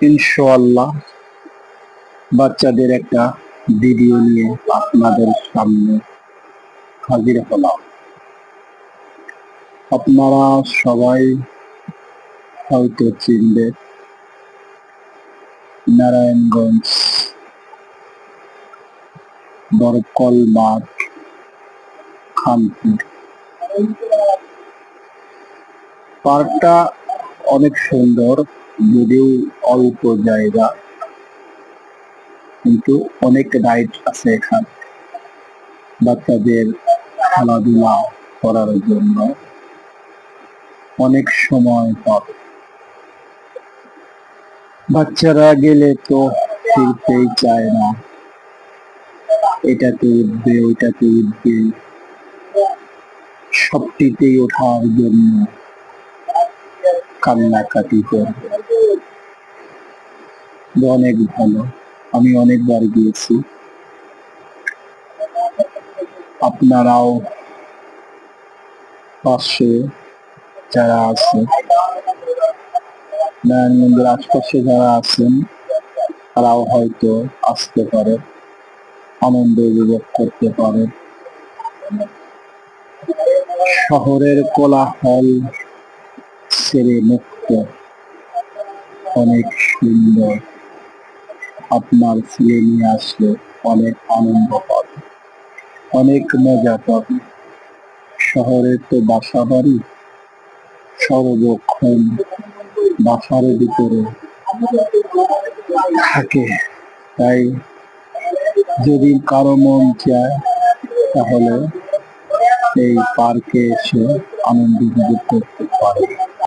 ইনশাআল্লাহ বাচ্চাদের একটা ভিডিও নিয়ে আপনাদের সামনে হাজির হলাম। আপনারা সবাই হয়তো চিনবেন নারায়ণগঞ্জ বরকল মাঠ খানপুর। পার্কটা অনেক সুন্দর, যদিও অল্প জায়গা, কিন্তু অনেক রাইড আছে এখানে বাচ্চাদের খেলাধুলা করার জন্য। অনেক সময় পাবে, বাচ্চারা গেলে তো ফিরতেই চায় না, এটাতে উঠবে ওইটাতে উঠবে, সবটিতেই ওঠার জন্য কান্নাকাটি করবে। অনেক ভালো, আমি অনেকবার গিয়েছি। আপনারাও পাশে যারা আছে, নারায়ণগঞ্জের আশপাশে যারা আছেন, তারাও হয়তো আসতে পারে, আনন্দ উপভোগ করতে পারে। শহরের কোলাহল ছেড়ে মুক্ত, অনেক সুন্দর। আপনার ছেলে নিয়ে আসলে অনেক আনন্দ পাবে, অনেক মজা পাবে। শহরে তো বাসা বাড়ি, সর্বক্ষণ বাসার ভিতরে থাকে, তাই যদি কারো মন চায় তাহলে এই পার্কে এসে আনন্দ উপভোগ করতে পারে।